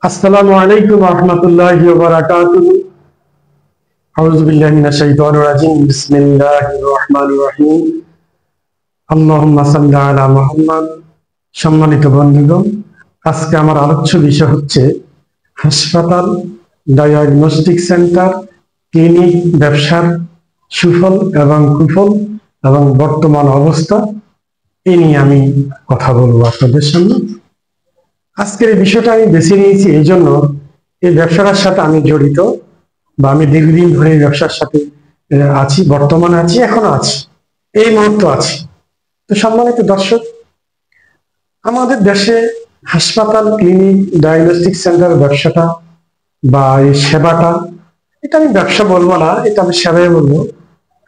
আসসালামু আলাইকুম ওয়া রাহমাতুল্লাহি ওয়া বারাকাতুহু। আউযু বিল্লাহি মিনাশ শাইতানির রাজিম। বিসমিল্লাহির রহমানির রহিম। আল্লাহুম্মা সাল্লি আলা মুহাম্মাদ। সম্মানিত বন্ধুগণ, আজকে আমার আলোচ্য বিষয় হচ্ছে হাসপাতাল, ডায়াগনস্টিক সেন্টার, ক্লিনিক ব্যবসার সুফল এবং কুফল এবং বর্তমান অবস্থা এই নিয়ে আমি কথা বলবো আপনাদের সামনে। আজকের এই বিষয়টা আমি বেছে নিয়েছি এই জন্য, এই ব্যবসাটার সাথে আমি জড়িত বা আমি দীর্ঘদিন ধরে এই ব্যবসার সাথে আছি, বর্তমানে আছি, এখনো আছি, এই মুহূর্তে আছি। তো সম্মানিত দর্শক, আমাদের দেশে হাসপাতাল, ক্লিনিক, ডায়াগনস্টিক সেন্টার ব্যবসাটা বা এই সেবাটা, এটা আমি ব্যবসা বলবো না, এটা আমি সেবাই বলবো।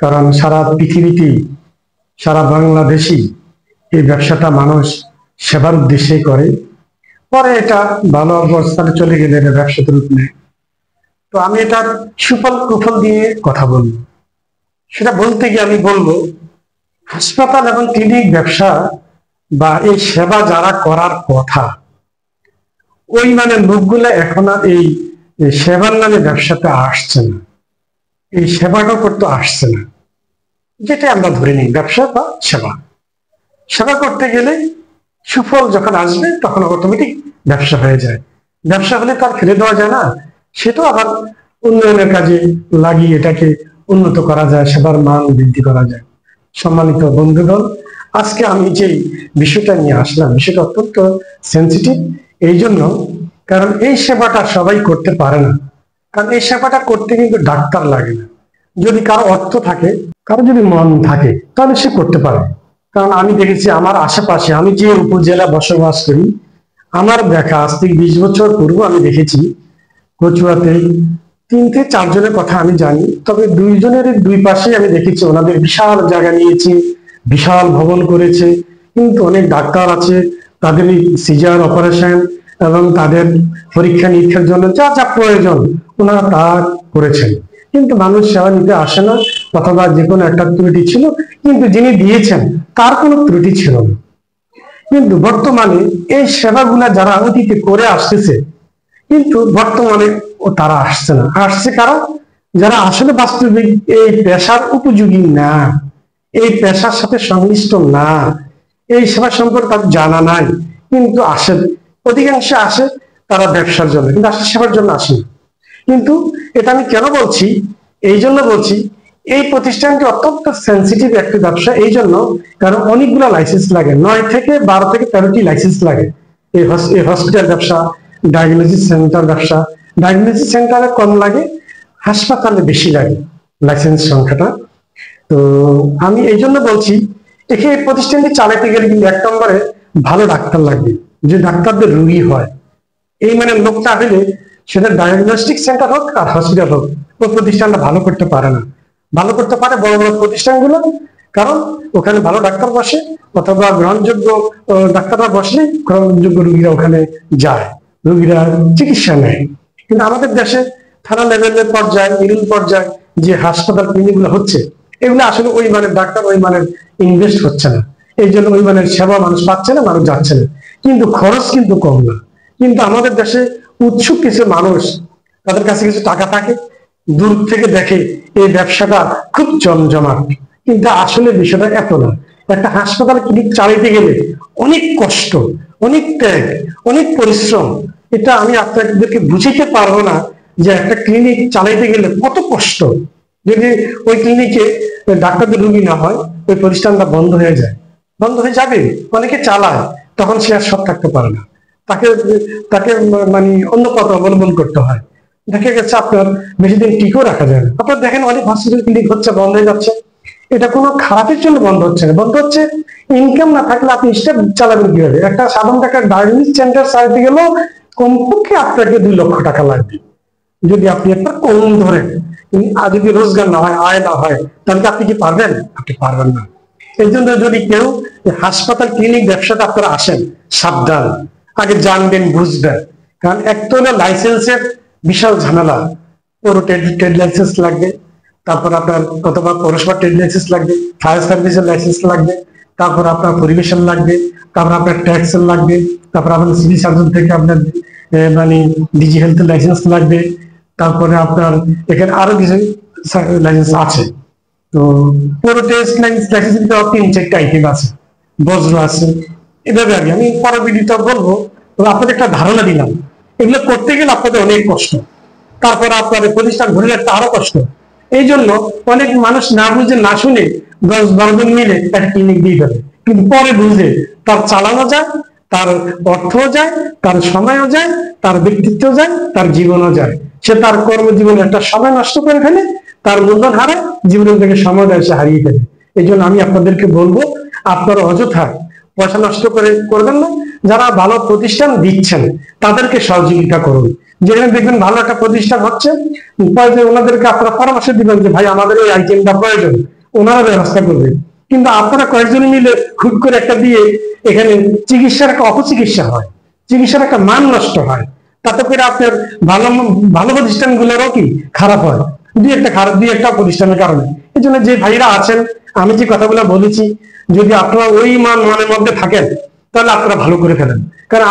কারণ সারা পৃথিবীতেই, সারা বাংলাদেশই এই ব্যবসাটা মানুষ সেবার উদ্দেশ্যে করে। পরে এটা ভালো অবস্থানে চলে গেলে এটা ব্যবসাতে রূপ নেয়। তো আমি এটার সুফল কুফল দিয়ে কথা বলবো। সেটা বলতে গিয়ে আমি বলবো, হাসপাতাল এবং ক্লিনিক ব্যবসা বা এই সেবা যারা করার কথা, ওই মানে লোকগুলা এখন আর এই সেবার নামে ব্যবসাতে আসছে না, এই সেবাটা করতে আসছে না। যেটা আমরা ধরে নিই ব্যবসা বা সেবা। সেবা করতে গেলে সুফল যখন আসবে তখন অটোমেটিক ব্যবসা হয়ে যায়। ব্যবসা হলে তার ফেলে দেওয়া যায় না, সেটাও আবার উন্নয়নের কাজে লাগিয়ে এটাকে উন্নত করা যায়, সেবার মান বৃদ্ধি করা যায়। সম্মানিত বন্ধুগণ, আজকে আমি যে বিষয়টা নিয়ে আসলাম, বিষয়টা অত্যন্ত সেন্সিটিভ এই জন্য, কারণ এই সেবাটা সবাই করতে পারে না। কারণ এই সেবাটা করতে কিন্তু ডাক্তার লাগে না। যদি কারো অর্থ থাকে, কারো যদি মন থাকে, তাহলে সে করতে পারে। কারণ আমি দেখেছি আমার আশেপাশে, আমি যে উপজেলা বসবাস করি, আমার দেখা আজ থেকে 20 বছর পূর্বে আমি দেখেছি কচুয়াতে 3 থেকে 4 জনের কথা আমি জানি, তবে 2 জনের দুই পাশে আমি দেখেছি ওনাদের বিশাল জায়গা নিয়েছে, বিশাল ভবন করেছে, কিন্তু অনেক ডাক্তার আছে, তাদের সিজার অপারেশন এবং তাদের পরীক্ষা নিরীক্ষার জন্য যা যা প্রয়োজন ওনারা তা করেছেন, কিন্তু মানুষ সেবা নিতে আসে না, অথবা যে কোনো একটা ত্রুটি ছিল, কিন্তু যিনি দিয়েছেন তার কোনো ত্রুটি ছিল না। কিন্তু বর্তমানে এই সেবাগুলা যারা অতীতে করে আসতেছে, কিন্তু বর্তমানে তারা আসছে না। আসছে কারা? যারা আসলে বাস্তবিক এই পেশার উপযোগী না, এই পেশার সাথে সংশ্লিষ্ট না, এই সেবা সম্পর্কে তার জানা নাই, কিন্তু আসে। অধিকাংশ আসে তারা ব্যবসার জন্য, কিন্তু আসলে সেবার জন্য আসে না। কিন্তু এটা আমি কেন বলছি? এই জন্য বলছি, এই প্রতিষ্ঠানটি অত্যন্ত সেন্সিটিভ একটি ব্যবসা। এই জন্য কারণ অনেকগুলো লাইসেন্স লাগে, 9 থেকে 12 থেকে 13টি লাইসেন্স লাগে। এই হসপিটাল ব্যবসা, ডায়াগনোসিস সেন্টার ব্যবসা, ডায়াগনোসিস সেন্টারে কম লাগে, হাসপাতালে বেশি লাগে লাইসেন্স সংখ্যাটা। তো আমি এই জন্য বলছি, এই প্রতিষ্ঠানটি চালাতে গেলে কিন্তু 1 নম্বরে ভালো ডাক্তার লাগবে, যে ডাক্তারদের রোগী হয়, এই মানে লোকটা হলে সেটা ডায়াগনস্টিক সেন্টার হোক আর হসপিটাল হোক, ওই প্রতিষ্ঠানটা ভালো করতে পারে না। ভালো করতে পারে বড় বড় প্রতিষ্ঠানগুলো, কারণ ওখানে ভালো ডাক্তার বসে, অথবা গ্রহণযোগ্য ডাক্তাররা বসলে গ্রহণযোগ্য রোগীরা ওখানে যায়, রোগীরা চিকিৎসা নেয়। কিন্তু আমাদের দেশে থানা লেভেলের পর্যায়ে, মিডিল পর্যায়ে যে হাসপাতাল ক্লিনিক গুলো হচ্ছে, এগুলো আসলে ওই মানের ডাক্তার, ওই মানের ইনভেস্ট হচ্ছে না, এই জন্য ওই মানের সেবা মানুষ পাচ্ছে না, মানুষ যাচ্ছে না। কিন্তু খরচ কিন্তু কম না। কিন্তু আমাদের দেশে উৎসুক কিছু মানুষ, তাদের কাছে কিছু টাকা থাকে, দূর থেকে দেখে এই ব্যবসাটা খুব জমজমাট, কিন্তু আসলে বিষয়টা এত না। একটা হাসপাতাল ক্লিনিক চালাইতে গেলে অনেক কষ্ট, অনেক ত্যাগ, অনেক পরিশ্রম। এটা আমি আপনাদেরকে বুঝাইতে পারবো না যে একটা ক্লিনিক চালাইতে গেলে কত কষ্ট। যদি ওই ক্লিনিকে ডাক্তারদের রোগী না হয়, ওই প্রতিষ্ঠানটা বন্ধ হয়ে যায়, বন্ধ হয়ে যাবে। অনেকে চালায়, তখন সে আর সৎ থাকতে পারে না, তাকে তাকে মানে অন্য পথ অবলম্বন করতে হয়। দেখা গেছে আপনার বেশি দিন টিকেও রাখা যায় না। আপনার দেখেন অনেক হসপিটাল ক্লিনিক হচ্ছে, বন্ধ হয়ে যাচ্ছে। এটা কোনো খারাপের জন্য বন্ধ হচ্ছে না, বন্ধ হচ্ছে ইনকাম না থাকলে আপনি স্টেপ চালাবেন কিভাবে? একটা সাধারণ টাকা ডায়াগনস্টিক সেন্টার চালাতে গেলেও কমপক্ষে আপনাকে 2 লক্ষ টাকা লাগবে, যদি আপনি একটা কম ধরেন। আর যদি রোজগার না হয়, আয় না হয়, তাহলে আপনি কি পারবেন? আপনি পারবেন না। এই জন্য যদি কেউ হাসপাতাল ক্লিনিক ব্যবসাটা আপনারা আসেন, সাবধান, আগে জানবেন, বুঝবেন। কারণ একটা হলো লাইসেন্সের বিশাল ঝামেলা, পুরো ট্রেড লাইসেন্স লাগবে, তারপর আপনার অথবা পৌরসভা ট্রেড লাইসেন্স লাগবে, ফায়ার সার্ভিসের লাইসেন্স লাগবে, তারপর আপনার পরিবেশন লাগবে, তারপর আপনার ট্যাক্সের লাগবে, তারপর আপনার সিভিল সার্জন থেকে আপনার মানে ডিজি হেলথ লাইসেন্স লাগবে, তারপরে আপনার এখানে আরো কিছু লাইসেন্স আছে। তো পুরো টেস্ট লাইসেন্স 3-4টা আইটেম আছে, বজ্র আছে, এভাবে আর কি। আমি পরে ভিডিওটা বলবো, তো আপনাদের একটা ধারণা দিলাম। এগুলো করতে গেলে আপনাদের অনেক কষ্ট, তারপরে আপনার প্রতিষ্ঠান ঘুরে রাখতে আরো কষ্ট। এই জন্য অনেক মানুষ না বুঝে না শুনে 10-12 জন মিলে একটা ক্লিনিক দিয়ে দেবে, কিন্তু পরে বুঝে তার চালানো যায়, তার অর্থও যায়, তার সময়ও যায়, তার ব্যক্তিত্ব যায়, তার জীবনও যায়। সে তার কর্মজীবনে একটা সময় নষ্ট করে ফেলে, তার মূল্যন হারায়, জীবনের থেকে সময়টা এসে হারিয়ে ফেলে। এই জন্য আমি আপনাদেরকে বলবো, আপনারা অযথা পয়সা নষ্ট করবেন না। যারা ভালো প্রতিষ্ঠান দিচ্ছেন তাদেরকে সহযোগিতা করুন। যেখানে দেখবেন ভালো একটা প্রতিষ্ঠান হচ্ছে, ওনাদেরকে আপনারা পরামর্শ দিবেন যে ভাই আমাদের এই আইটেমটা প্রয়োজন, ওনারা ব্যবস্থা করবেন। কিন্তু আপনারা কয়েকজন মিলে হুট করে একটা দিয়ে এখানে চিকিৎসার একটা অপচিকিৎসা হয়, চিকিৎসার একটা মান নষ্ট হয়, তাতে করে আপনার ভালো ভালো প্রতিষ্ঠানগুলোরও কি খারাপ হয়, দুই একটা প্রতিষ্ঠানের কারণে। এই জন্য যে ভাইরা আছেন, আমি যে কথাগুলো বলেছি, যদি আপনারা ওই মানের মধ্যে থাকেন তাহলে আপনারা ভালো করে ফেলেন। কারণ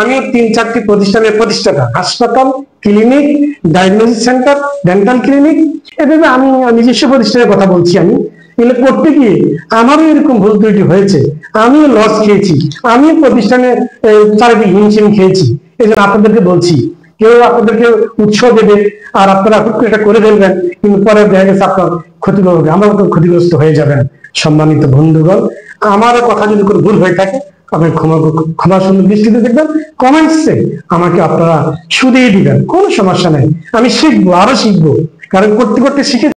আমি 3-4টি প্রতিষ্ঠানের প্রতিষ্ঠাতা, হাসপাতাল, clinic, diagnosis centre, dental clinic, এভাবে আমি নিজস্ব প্রতিষ্ঠানের কথা বলছি। আমি এগুলো করতে গিয়ে আমারও এরকম ভুল ত্রুটি হয়েছে, আমিও লস খেয়েছি, আমিও প্রতিষ্ঠানে চারিদিকে হিমশিম খেয়েছি। এই জন্য আপনাদেরকে বলছি, কেউ আপনাদেরকে উৎসাহ দেবে আর আপনারা হুট করে এটা করে ফেলবেন, কিন্তু পরে দেখা গেছে আপনার ক্ষতিগ্রস্ত হবে, আমার ক্ষতিগ্রস্ত হয়ে যাবেন। সম্মানিত বন্ধুগণ, আমার কথা যদি কোনো ভুল হয়ে থাকে আপনি ক্ষমা সুন্দর দৃষ্টিতে দেখবেন, কমেন্টসে আমাকে আপনারা শুধিয়ে দিবেন, কোনো সমস্যা নেই। আমি শিখবো, আরো শিখবো, কারণ করতে করতে শিখে